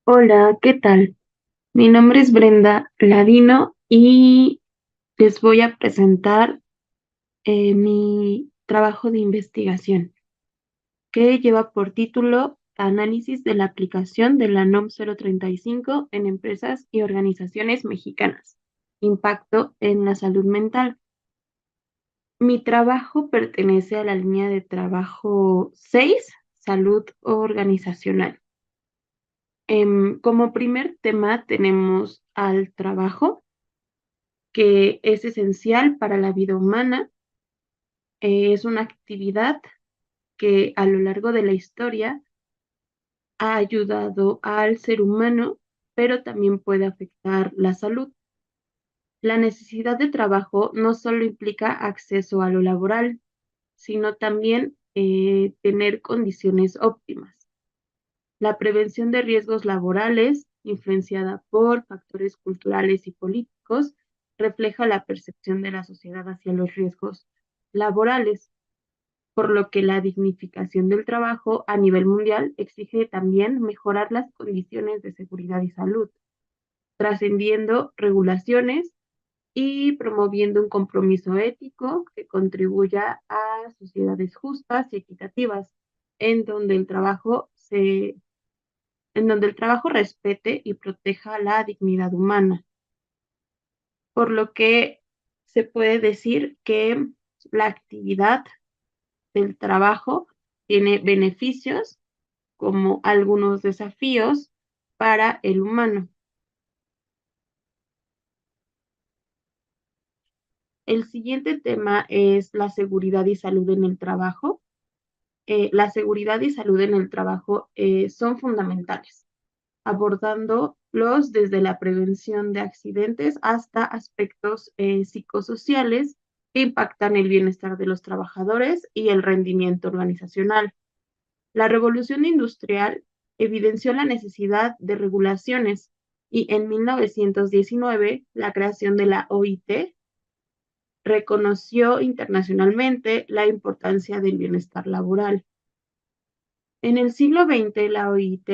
Hola, ¿qué tal? Mi nombre es Brenda Ladino y les voy a presentar mi trabajo de investigación, que lleva por título Análisis de la aplicación de la NOM 035 en empresas y organizaciones mexicanas. Impacto en la salud mental. Mi trabajo pertenece a la línea de trabajo 6, salud organizacional. Como primer tema tenemos al trabajo, que es esencial para la vida humana. Es una actividad que a lo largo de la historia ha ayudado al ser humano, pero también puede afectar la salud. La necesidad de trabajo no solo implica acceso a lo laboral, sino también tener condiciones óptimas. La prevención de riesgos laborales, influenciada por factores culturales y políticos, refleja la percepción de la sociedad hacia los riesgos laborales, por lo que la dignificación del trabajo a nivel mundial exige también mejorar las condiciones de seguridad y salud, trascendiendo regulaciones y promoviendo un compromiso ético que contribuya a sociedades justas y equitativas, en donde el trabajo se en donde el trabajo respete y proteja la dignidad humana, por lo que se puede decir que la actividad del trabajo tiene beneficios como algunos desafíos para el humano. El siguiente tema es la seguridad y salud en el trabajo. La seguridad y salud en el trabajo son fundamentales, abordándolos desde la prevención de accidentes hasta aspectos psicosociales que impactan el bienestar de los trabajadores y el rendimiento organizacional. La revolución industrial evidenció la necesidad de regulaciones y en 1919 la creación de la OIT reconoció internacionalmente la importancia del bienestar laboral. En el siglo XX, la OIT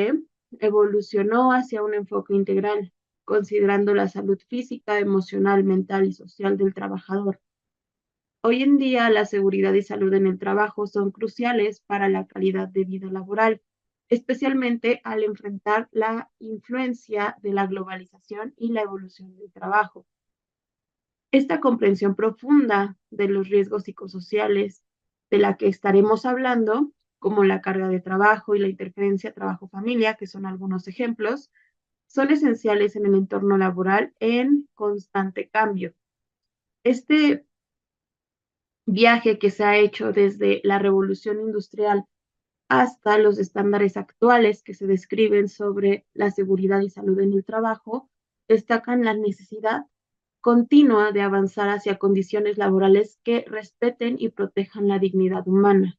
evolucionó hacia un enfoque integral, considerando la salud física, emocional, mental y social del trabajador. Hoy en día, la seguridad y salud en el trabajo son cruciales para la calidad de vida laboral, especialmente al enfrentar la influencia de la globalización y la evolución del trabajo. Esta comprensión profunda de los riesgos psicosociales de la que estaremos hablando, como la carga de trabajo y la interferencia trabajo-familia, que son algunos ejemplos, son esenciales en el entorno laboral en constante cambio. Este viaje que se ha hecho desde la revolución industrial hasta los estándares actuales que se describen sobre la seguridad y salud en el trabajo, destacan la necesidad continua de avanzar hacia condiciones laborales que respeten y protejan la dignidad humana.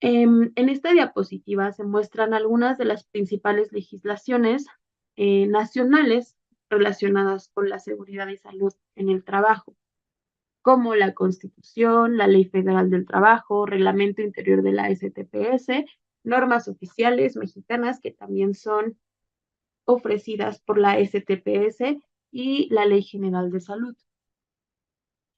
En esta diapositiva se muestran algunas de las principales legislaciones nacionales relacionadas con la seguridad y salud en el trabajo, como la Constitución, la Ley Federal del Trabajo, Reglamento Interior de la STPS, normas oficiales mexicanas que también son ofrecidas por la STPS y la Ley General de Salud.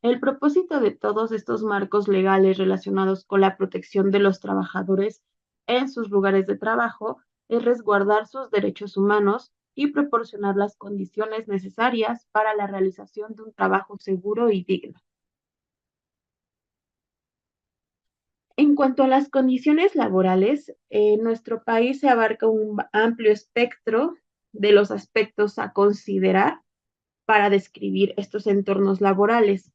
El propósito de todos estos marcos legales relacionados con la protección de los trabajadores en sus lugares de trabajo es resguardar sus derechos humanos y proporcionar las condiciones necesarias para la realización de un trabajo seguro y digno. En cuanto a las condiciones laborales, en nuestro país se abarca un amplio espectro de los aspectos a considerar para describir estos entornos laborales,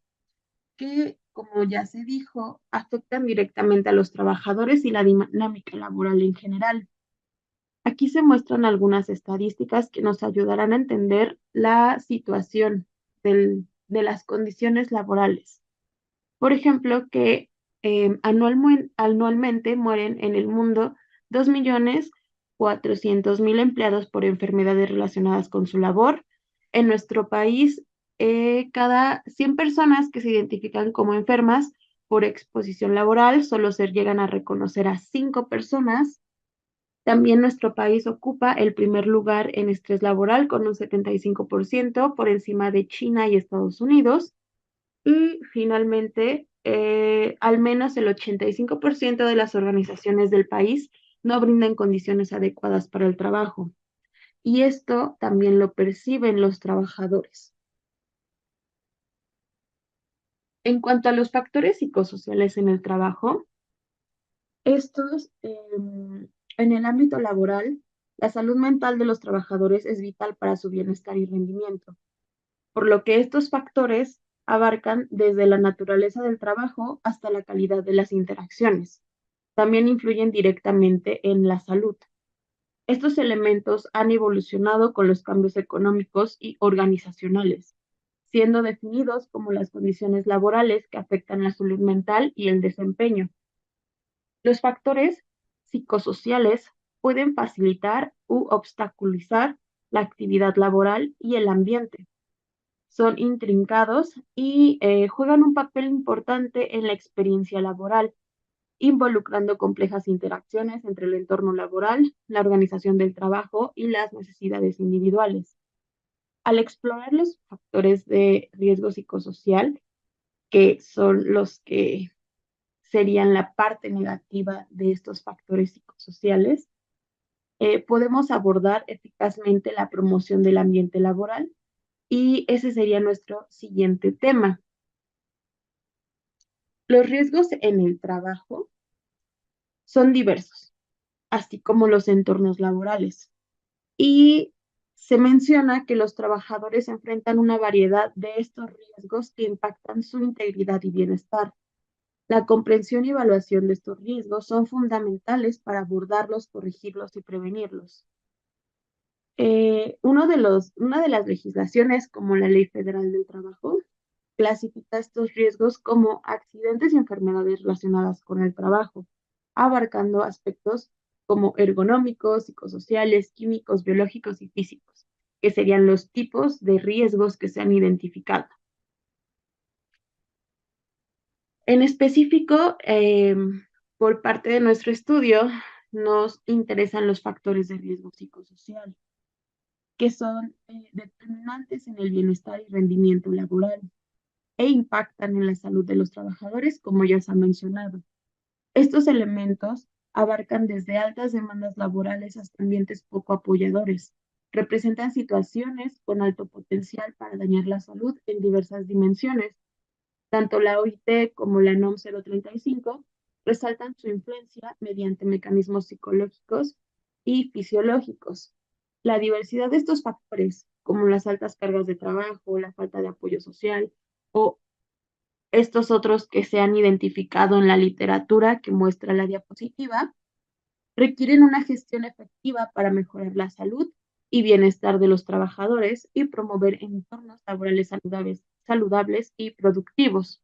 que, como ya se dijo, afectan directamente a los trabajadores y la dinámica laboral en general. Aquí se muestran algunas estadísticas que nos ayudarán a entender la situación de las condiciones laborales. Por ejemplo, que anualmente mueren en el mundo 2.400.000 empleados por enfermedades relacionadas con su labor. En nuestro país, cada 100 personas que se identifican como enfermas por exposición laboral, solo se llegan a reconocer a 5 personas. También nuestro país ocupa el primer lugar en estrés laboral con un 75% por encima de China y Estados Unidos. Y finalmente, al menos el 85% de las organizaciones del país no brindan condiciones adecuadas para el trabajo. Y esto también lo perciben los trabajadores. En cuanto a los factores psicosociales en el trabajo, estos, en el ámbito laboral, la salud mental de los trabajadores es vital para su bienestar y rendimiento, por lo que estos factores abarcan desde la naturaleza del trabajo hasta la calidad de las interacciones. También influyen directamente en la salud. Estos elementos han evolucionado con los cambios económicos y organizacionales, siendo definidos como las condiciones laborales que afectan la salud mental y el desempeño. Los factores psicosociales pueden facilitar u obstaculizar la actividad laboral y el ambiente. Son intrincados y juegan un papel importante en la experiencia laboral, involucrando complejas interacciones entre el entorno laboral, la organización del trabajo y las necesidades individuales. Al explorar los factores de riesgo psicosocial, que son los que serían la parte negativa de estos factores psicosociales, podemos abordar eficazmente la promoción del ambiente laboral y ese sería nuestro siguiente tema. Los riesgos en el trabajo son diversos, así como los entornos laborales. Y se menciona que los trabajadores enfrentan una variedad de estos riesgos que impactan su integridad y bienestar. La comprensión y evaluación de estos riesgos son fundamentales para abordarlos, corregirlos y prevenirlos. Una de las legislaciones, como la Ley Federal del Trabajo, clasifica estos riesgos como accidentes y enfermedades relacionadas con el trabajo, abarcando aspectos como ergonómicos, psicosociales, químicos, biológicos y físicos, que serían los tipos de riesgos que se han identificado. En específico, por parte de nuestro estudio, nos interesan los factores de riesgo psicosocial, que son determinantes en el bienestar y rendimiento laboral e impactan en la salud de los trabajadores, como ya se ha mencionado. Estos elementos abarcan desde altas demandas laborales hasta ambientes poco apoyadores. Representan situaciones con alto potencial para dañar la salud en diversas dimensiones. Tanto la OIT como la NOM 035 resaltan su influencia mediante mecanismos psicológicos y fisiológicos. La diversidad de estos factores, como las altas cargas de trabajo, la falta de apoyo social o estos otros que se han identificado en la literatura que muestra la diapositiva, requieren una gestión efectiva para mejorar la salud y bienestar de los trabajadores y promover entornos laborales saludables y productivos.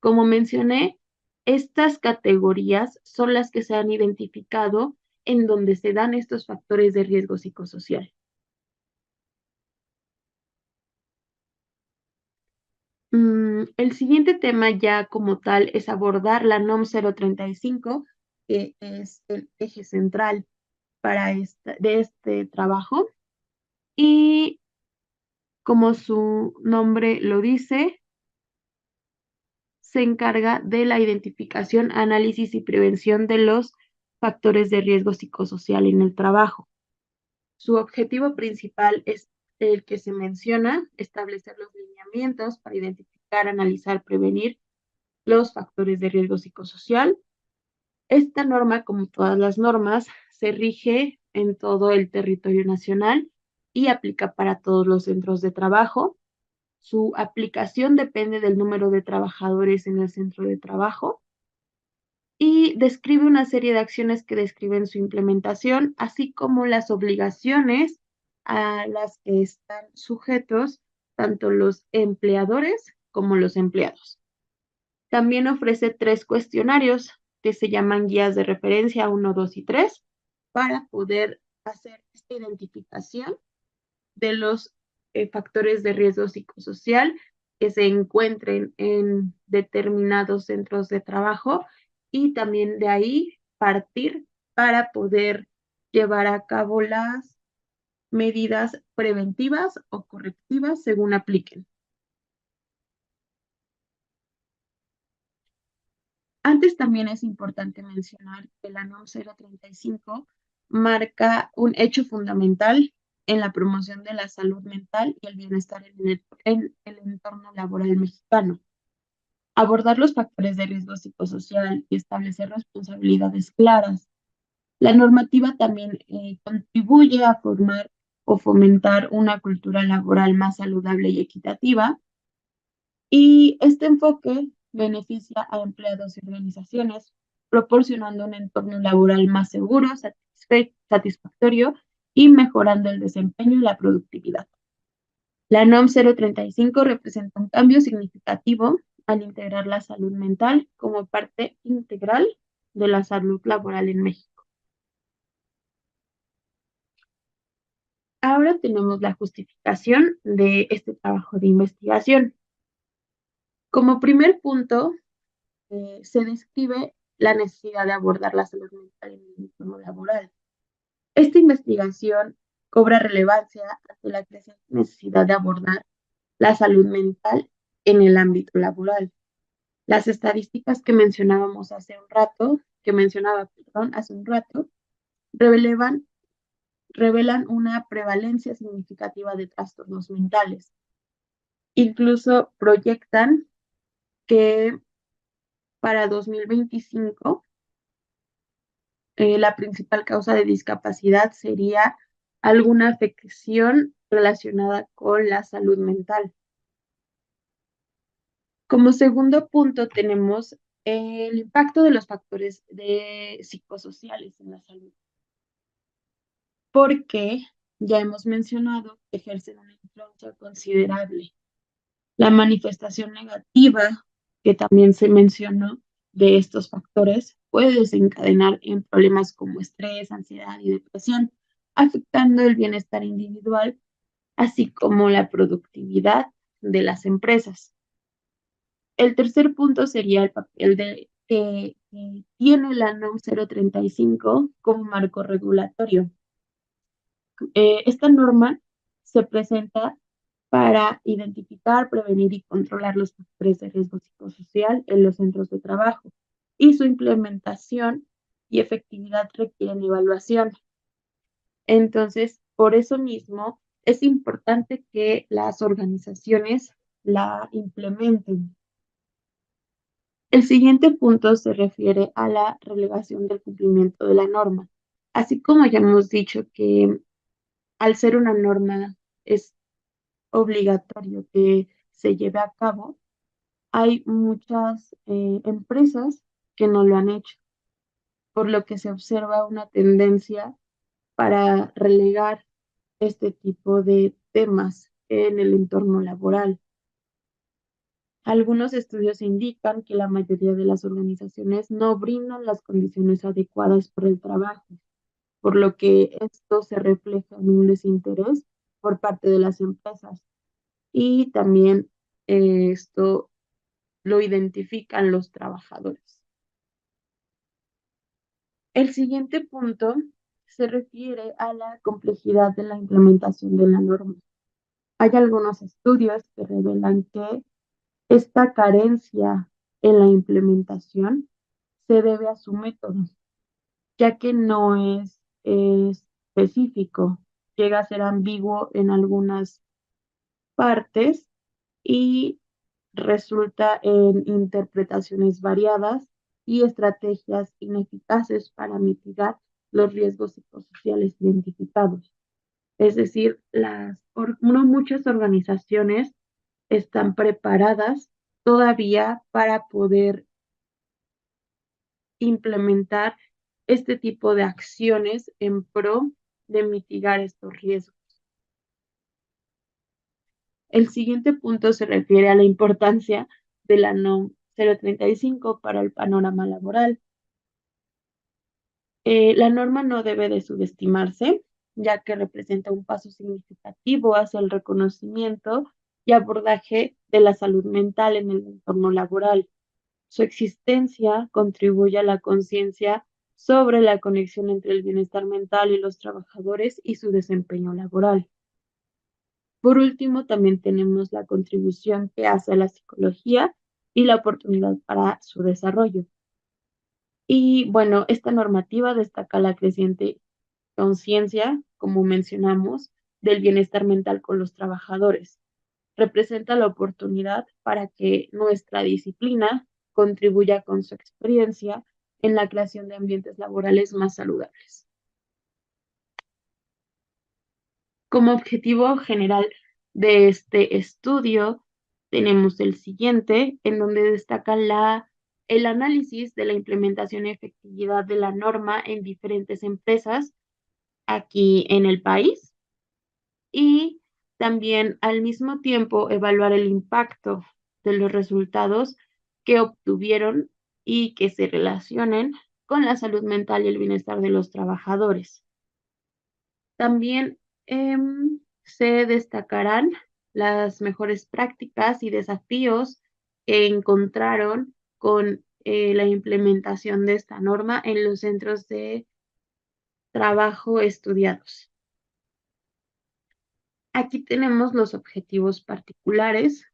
Como mencioné, estas categorías son las que se han identificado en donde se dan estos factores de riesgo psicosocial. El siguiente tema ya como tal es abordar la NOM 035, que es el eje central de este trabajo. Y como su nombre lo dice, se encarga de la identificación, análisis y prevención de los factores de riesgo psicosocial en el trabajo. Su objetivo principal es el que se menciona, establecer los lineamientos para identificar, analizar, prevenir los factores de riesgo psicosocial. Esta norma, como todas las normas, se rige en todo el territorio nacional y aplica para todos los centros de trabajo. Su aplicación depende del número de trabajadores en el centro de trabajo y describe una serie de acciones que describen su implementación, así como las obligaciones a las que están sujetos tanto los empleadores como los empleados. También ofrece 3 cuestionarios que se llaman guías de referencia 1, 2 y 3 para poder hacer esta identificación de los factores de riesgo psicosocial que se encuentren en determinados centros de trabajo y también de ahí partir para poder llevar a cabo las medidas preventivas o correctivas según apliquen. Antes también es importante mencionar que la NOM 035 marca un hecho fundamental en la promoción de la salud mental y el bienestar en el entorno laboral mexicano. Abordar los factores de riesgo psicosocial y establecer responsabilidades claras. La normativa también contribuye a formar o fomentar una cultura laboral más saludable y equitativa, y este enfoque beneficia a empleados y organizaciones, proporcionando un entorno laboral más seguro, satisfactorio y mejorando el desempeño y la productividad. La NOM 035 representa un cambio significativo al integrar la salud mental como parte integral de la salud laboral en México. Ahora tenemos la justificación de este trabajo de investigación. Como primer punto, se describe la necesidad de abordar la salud mental en el entorno laboral. Esta investigación cobra relevancia ante la creciente necesidad de abordar la salud mental en el ámbito laboral. Las estadísticas que mencionábamos hace un rato, hace un rato, revelan una prevalencia significativa de trastornos mentales. Incluso proyectan que para 2025 la principal causa de discapacidad sería alguna afección relacionada con la salud mental. Como segundo punto tenemos el impacto de los factores psicosociales en la salud, porque ya hemos mencionado que ejercen una influencia considerable. La manifestación negativa, que también se mencionó, de estos factores puede desencadenar en problemas como estrés, ansiedad y depresión, afectando el bienestar individual, así como la productividad de las empresas. El tercer punto sería el papel que tiene la NOM 035 como marco regulatorio. Esta norma se presenta para identificar, prevenir y controlar los factores de riesgo psicosocial en los centros de trabajo, y su implementación y efectividad requieren evaluación. Entonces, por eso mismo, es importante que las organizaciones la implementen. El siguiente punto se refiere a la relevación del cumplimiento de la norma. Así como ya hemos dicho que al ser una norma es obligatorio que se lleve a cabo, hay muchas empresas que no lo han hecho, por lo que se observa una tendencia para relegar este tipo de temas en el entorno laboral. Algunos estudios indican que la mayoría de las organizaciones no brindan las condiciones adecuadas para el trabajo, por lo que esto se refleja en un desinterés por parte de las empresas. Y también esto lo identifican los trabajadores. El siguiente punto se refiere a la complejidad de la implementación de la norma. Hay algunos estudios que revelan que esta carencia en la implementación se debe a su método, ya que no es específico, llega a ser ambiguo en algunas partes y resulta en interpretaciones variadas y estrategias ineficaces para mitigar los riesgos psicosociales identificados. Es decir, no muchas organizaciones están preparadas todavía para poder implementar este tipo de acciones en pro de mitigar estos riesgos. El siguiente punto se refiere a la importancia de la NOM 035 para el panorama laboral. La norma no debe de subestimarse, ya que representa un paso significativo hacia el reconocimiento y abordaje de la salud mental en el entorno laboral. Su existencia contribuye a la conciencia sobre la conexión entre el bienestar mental y los trabajadores y su desempeño laboral. Por último, también tenemos la contribución que hace la psicología y la oportunidad para su desarrollo. Y bueno, esta normativa destaca la creciente conciencia, como mencionamos, del bienestar mental con los trabajadores. Representa la oportunidad para que nuestra disciplina contribuya con su experiencia en la creación de ambientes laborales más saludables. Como objetivo general de este estudio, tenemos el siguiente, en donde destaca el análisis de la implementación y efectividad de la norma en diferentes empresas aquí en el país y también al mismo tiempo evaluar el impacto de los resultados que obtuvieron y que se relacionen con la salud mental y el bienestar de los trabajadores. También se destacarán las mejores prácticas y desafíos que encontraron con la implementación de esta norma en los centros de trabajo estudiados. Aquí tenemos los objetivos particulares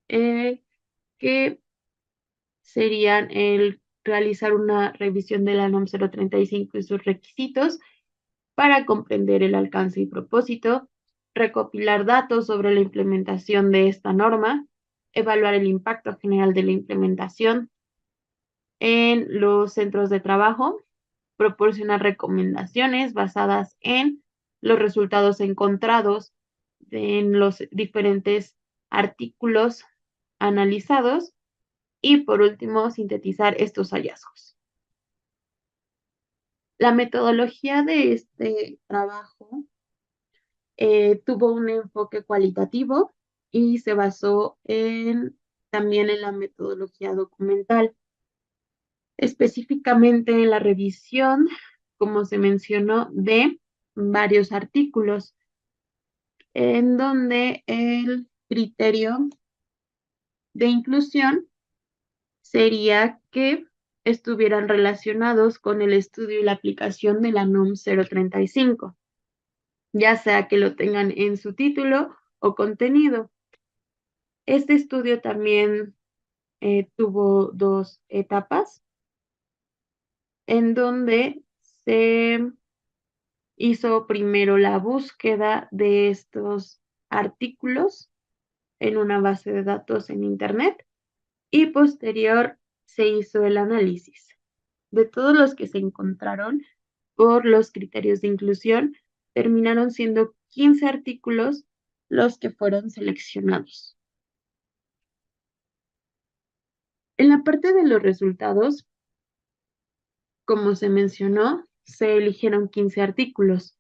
que serían el realizar una revisión de la NOM 035 y sus requisitos para comprender el alcance y propósito, recopilar datos sobre la implementación de esta norma, evaluar el impacto general de la implementación en los centros de trabajo, proporcionar recomendaciones basadas en los resultados encontrados en los diferentes artículos analizados y por último sintetizar estos hallazgos. La metodología de este trabajo tuvo un enfoque cualitativo y se basó también en la metodología documental, específicamente en la revisión, como se mencionó, de varios artículos, en donde el criterio de inclusión sería que estuvieran relacionados con el estudio y la aplicación de la NOM 035, ya sea que lo tengan en su título o contenido. Este estudio también tuvo dos etapas, en donde se hizo primero la búsqueda de estos artículos en una base de datos en Internet y posterior se hizo el análisis de todos los que se encontraron por los criterios de inclusión. Terminaron siendo 15 artículos los que fueron seleccionados. En la parte de los resultados, como se mencionó, se eligieron 15 artículos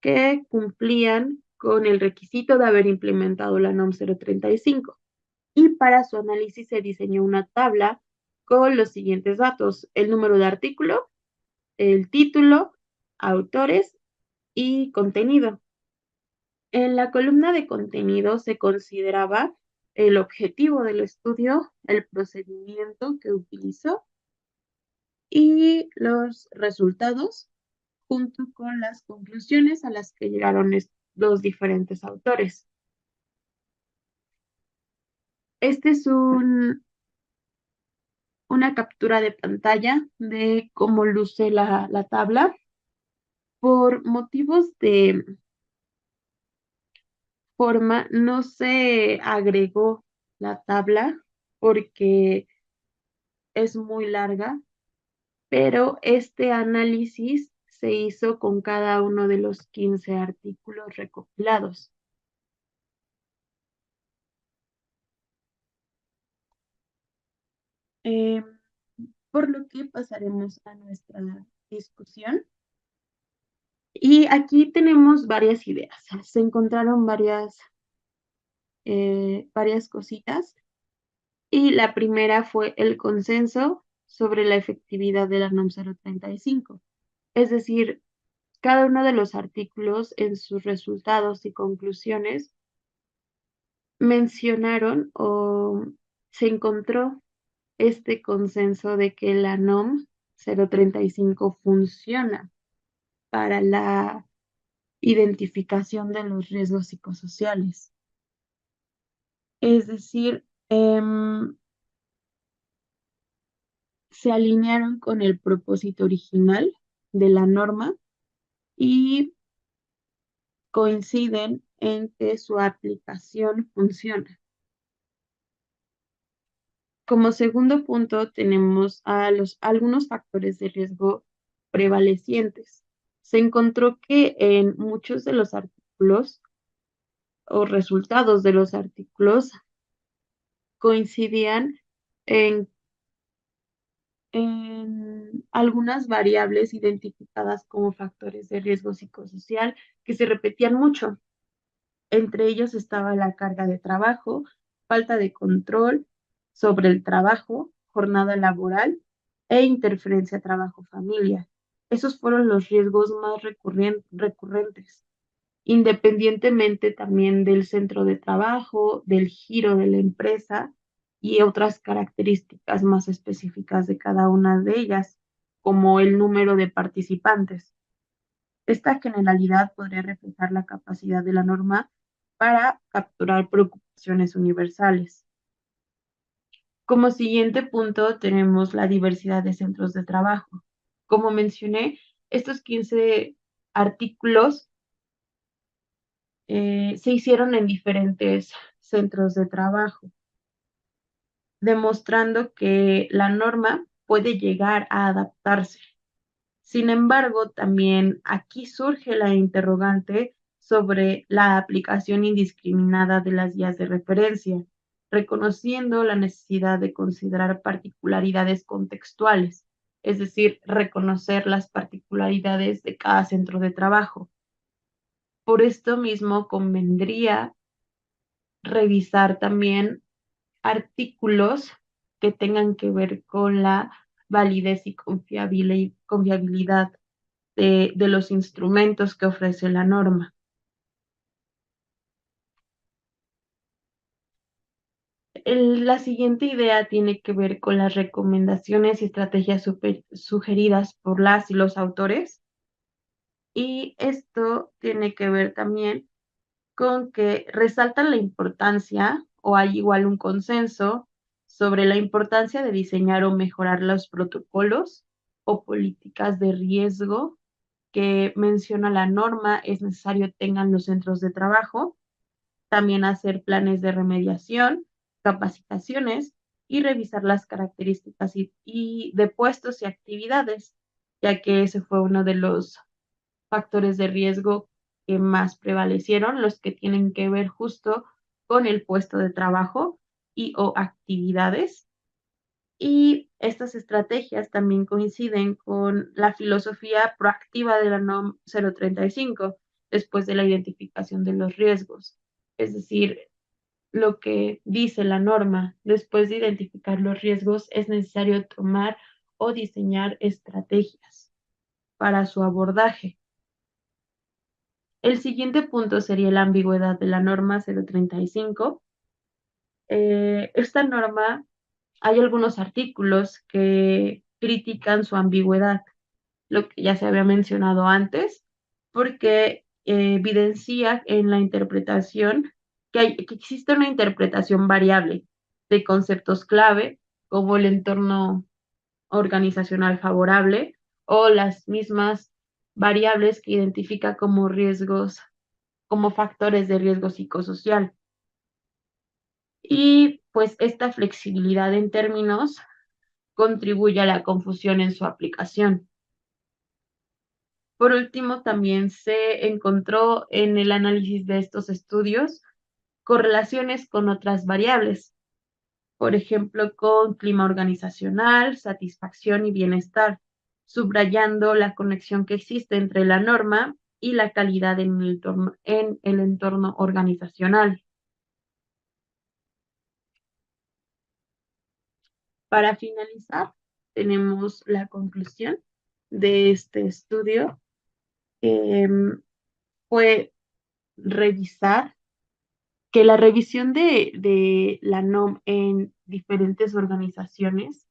que cumplían con el requisito de haber implementado la NOM 035. Y para su análisis se diseñó una tabla con los siguientes datos: el número de artículo, el título, autores y contenido. En la columna de contenido se consideraba el objetivo del estudio, el procedimiento que utilizó y los resultados junto con las conclusiones a las que llegaron los diferentes autores. Este es una captura de pantalla de cómo luce la tabla. Por motivos de forma, no se agregó la tabla porque es muy larga, pero este análisis se hizo con cada uno de los 15 artículos recopilados. por lo que pasaremos a nuestra discusión. Y aquí tenemos varias ideas. Se encontraron varias cositas. Y la primera fue el consenso sobre la efectividad de la NOM 035. Es decir, cada uno de los artículos en sus resultados y conclusiones mencionaron o se encontró este consenso de que la NOM 035 funciona para la identificación de los riesgos psicosociales. Es decir, se alinearon con el propósito original de la norma y coinciden en que su aplicación funciona. Como segundo punto, tenemos algunos factores de riesgo prevalecientes. Se encontró que en muchos de los artículos o resultados de los artículos coincidían en, en algunas variables identificadas como factores de riesgo psicosocial que se repetían mucho. Entre ellos estaba la carga de trabajo, falta de control sobre el trabajo, jornada laboral e interferencia trabajo-familia. Esos fueron los riesgos más recurrentes, independientemente también del centro de trabajo, del giro de la empresa y otras características más específicas de cada una de ellas, como el número de participantes. Esta generalidad podría reflejar la capacidad de la norma para capturar preocupaciones universales. Como siguiente punto tenemos la diversidad de centros de trabajo. Como mencioné, estos 15 artículos se hicieron en diferentes centros de trabajo, demostrando que la norma puede llegar a adaptarse. Sin embargo, también aquí surge la interrogante sobre la aplicación indiscriminada de las guías de referencia, reconociendo la necesidad de considerar particularidades contextuales, es decir, reconocer las particularidades de cada centro de trabajo. Por esto mismo, convendría revisar también artículos que tengan que ver con la validez y confiabilidad de los instrumentos que ofrece la norma. La siguiente idea tiene que ver con las recomendaciones y estrategias sugeridas por las y los autores. Y esto tiene que ver también con que resaltan la importancia, o hay igual un consenso, sobre la importancia de diseñar o mejorar los protocolos o políticas de riesgo que menciona la norma es necesario tengan los centros de trabajo, también hacer planes de remediación, capacitaciones y revisar las características y de puestos y actividades, ya que ese fue uno de los factores de riesgo que más prevalecieron, los que tienen que ver justo con el puesto de trabajo y o actividades. Y estas estrategias también coinciden con la filosofía proactiva de la NOM 035, después de la identificación de los riesgos. Es decir, lo que dice la norma, después de identificar los riesgos, es necesario tomar o diseñar estrategias para su abordaje. El siguiente punto sería la ambigüedad de la norma 035. Esta norma, hay algunos artículos que critican su ambigüedad, lo que ya se había mencionado antes, porque evidencia en la interpretación que existe una interpretación variable de conceptos clave, como el entorno organizacional favorable o las mismas variables que identifica como riesgos, como factores de riesgo psicosocial. Y pues esta flexibilidad en términos contribuye a la confusión en su aplicación. Por último, también se encontró en el análisis de estos estudios correlaciones con otras variables, por ejemplo, con clima organizacional, satisfacción y bienestar, subrayando la conexión que existe entre la norma y la calidad en el entorno organizacional. Para finalizar, tenemos la conclusión de este estudio, que fue revisar que la revisión de la NOM en diferentes organizaciones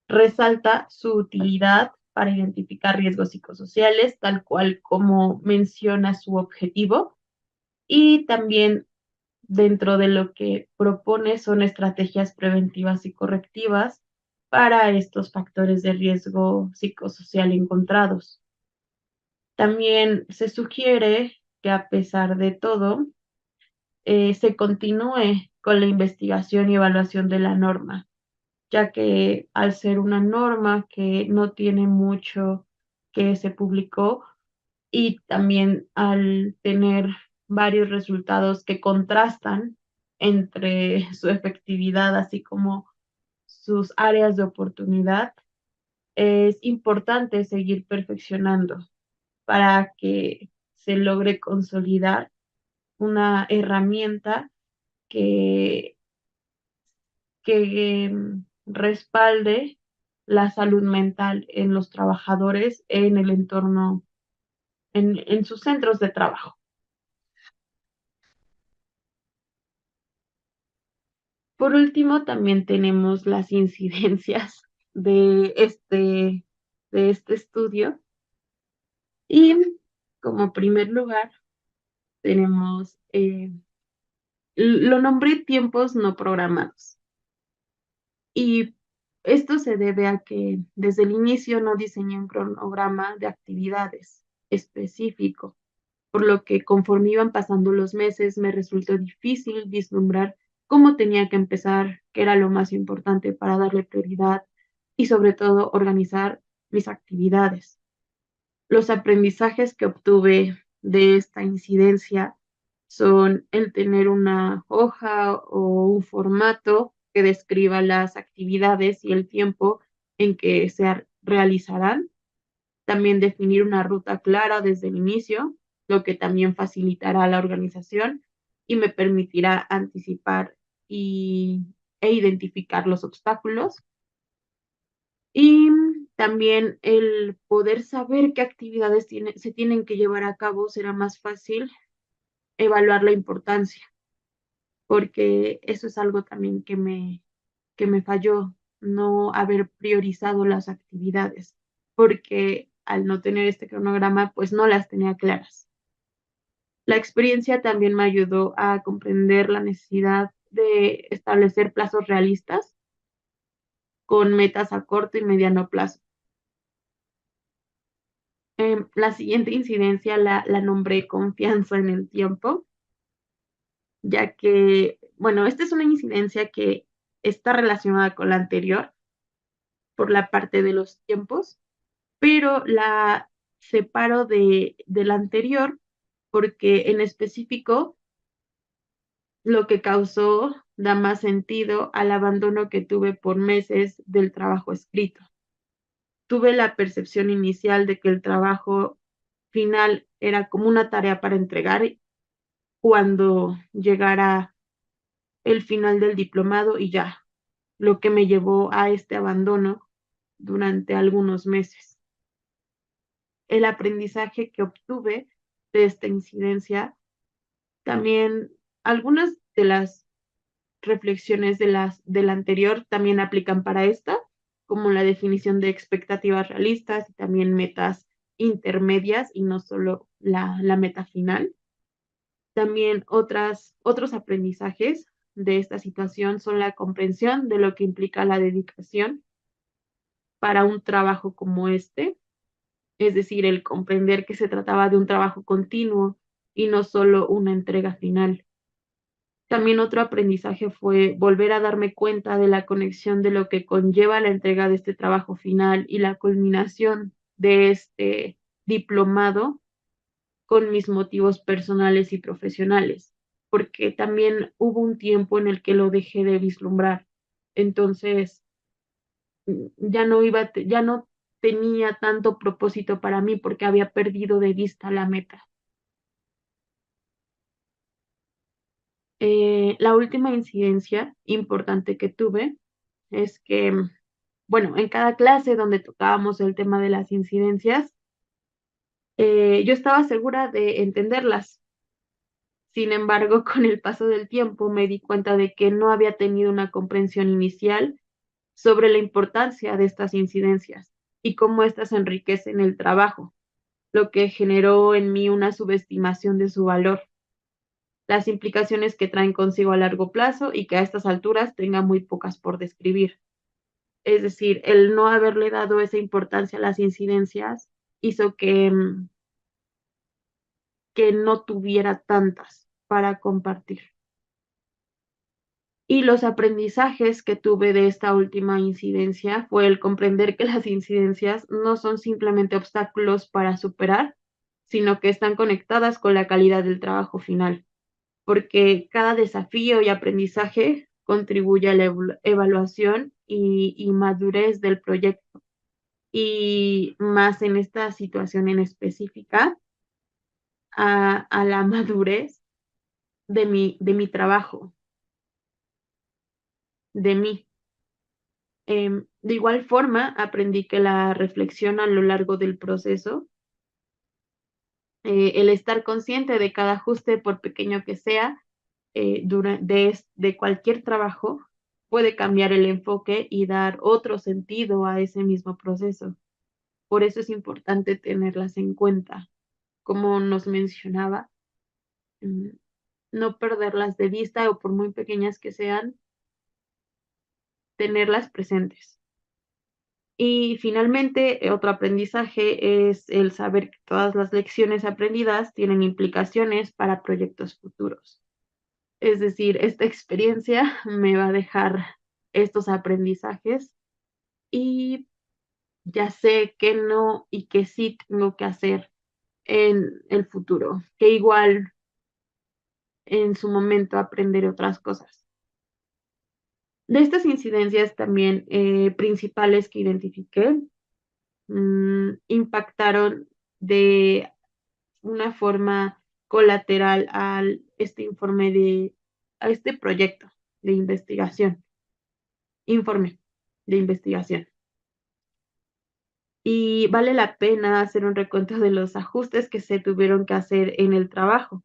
resalta su utilidad para identificar riesgos psicosociales, tal cual como menciona su objetivo, y también dentro de lo que propone son estrategias preventivas y correctivas para estos factores de riesgo psicosocial encontrados. También se sugiere que a pesar de todo, se continúe con la investigación y evaluación de la norma, ya que al ser una norma que no tiene mucho que se publicó y también al tener varios resultados que contrastan entre su efectividad, así como sus áreas de oportunidad, es importante seguir perfeccionando para que se logre consolidar una herramienta que, que respalde la salud mental en los trabajadores en el entorno, en sus centros de trabajo. Por último, también tenemos las incidencias de este estudio y como primer lugar tenemos, lo nombré tiempos no programados. Y esto se debe a que desde el inicio no diseñé un cronograma de actividades específico, por lo que conforme iban pasando los meses me resultó difícil vislumbrar cómo tenía que empezar, qué era lo más importante para darle prioridad y sobre todo organizar mis actividades. Los aprendizajes que obtuve de esta incidencia son el tener una hoja o un formato que describa las actividades y el tiempo en que se realizarán. También definir una ruta clara desde el inicio, lo que también facilitará la organización y me permitirá anticipar e identificar los obstáculos. Y también el poder saber qué actividades se tienen que llevar a cabo será más fácil evaluar la importancia, porque eso es algo también que me falló, no haber priorizado las actividades, porque al no tener este cronograma, pues no las tenía claras. La experiencia también me ayudó a comprender la necesidad de establecer plazos realistas con metas a corto y mediano plazo. La siguiente incidencia la nombré confianza en el tiempo, ya que, bueno, esta es una incidencia que está relacionada con la anterior por la parte de los tiempos, pero la separo de la anterior porque en específico lo que causó da más sentido al abandono que tuve por meses del trabajo escrito. Tuve la percepción inicial de que el trabajo final era como una tarea para entregar cuando llegara el final del diplomado y ya, lo que me llevó a este abandono durante algunos meses. El aprendizaje que obtuve de esta incidencia, también algunas de las reflexiones de la anterior también aplican para esta, como la definición de expectativas realistas y también metas intermedias y no solo la meta final. También otros aprendizajes de esta situación son la comprensión de lo que implica la dedicación para un trabajo como este, es decir, el comprender que se trataba de un trabajo continuo y no solo una entrega final. También otro aprendizaje fue volver a darme cuenta de la conexión de lo que conlleva la entrega de este trabajo final y la culminación de este diplomado con mis motivos personales y profesionales, porque también hubo un tiempo en el que lo dejé de vislumbrar. Entonces, ya no tenía tanto propósito para mí porque había perdido de vista la meta. La última incidencia importante que tuve es que, bueno, en cada clase donde tocábamos el tema de las incidencias, yo estaba segura de entenderlas. Sin embargo, con el paso del tiempo me di cuenta de que no había tenido una comprensión inicial sobre la importancia de estas incidencias y cómo éstas enriquecen el trabajo, lo que generó en mí una subestimación de su valor, las implicaciones que traen consigo a largo plazo y que a estas alturas tenga muy pocas por describir. Es decir, el no haberle dado esa importancia a las incidencias hizo que no tuviera tantas para compartir. Y los aprendizajes que tuve de esta última incidencia fue el comprender que las incidencias no son simplemente obstáculos para superar, sino que están conectadas con la calidad del trabajo final, porque cada desafío y aprendizaje contribuye a la evaluación y madurez del proyecto. Y más en esta situación en específica, a la madurez de mi trabajo, de mí. De igual forma, aprendí que la reflexión a lo largo del proceso, el estar consciente de cada ajuste, por pequeño que sea, de cualquier trabajo, puede cambiar el enfoque y dar otro sentido a ese mismo proceso. Por eso es importante tenerlas en cuenta. Como nos mencionaba, mm, no perderlas de vista o por muy pequeñas que sean, tenerlas presentes. Y finalmente, otro aprendizaje es el saber que todas las lecciones aprendidas tienen implicaciones para proyectos futuros. Es decir, esta experiencia me va a dejar estos aprendizajes y ya sé que no y que sí tengo que hacer en el futuro, que igual en su momento aprenderé otras cosas. De estas incidencias también principales que identifiqué, impactaron de una forma colateral a este proyecto de investigación, informe de investigación. Y vale la pena hacer un recuento de los ajustes que se tuvieron que hacer en el trabajo,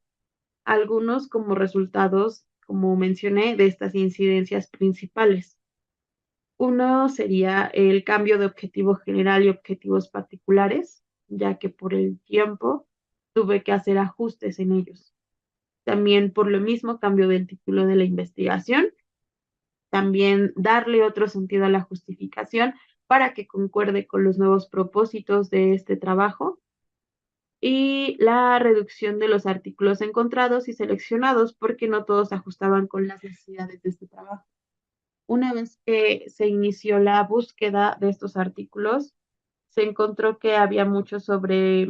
algunos como resultados, como mencioné, de estas incidencias principales. Uno sería el cambio de objetivo general y objetivos particulares, ya que por el tiempo tuve que hacer ajustes en ellos. También por lo mismo cambio del título de la investigación, también darle otro sentido a la justificación para que concuerde con los nuevos propósitos de este trabajo y la reducción de los artículos encontrados y seleccionados porque no todos se ajustaban con las necesidades de este trabajo. Una vez que se inició la búsqueda de estos artículos, se encontró que había mucho sobre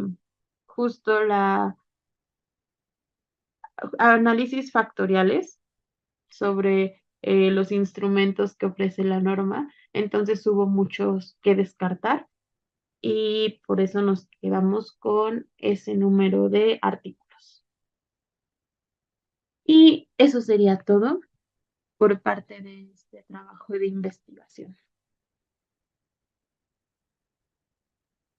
justo la análisis factoriales sobre los instrumentos que ofrece la norma. Entonces hubo muchos que descartar y por eso nos quedamos con ese número de artículos. Y eso sería todo por parte de este trabajo de investigación.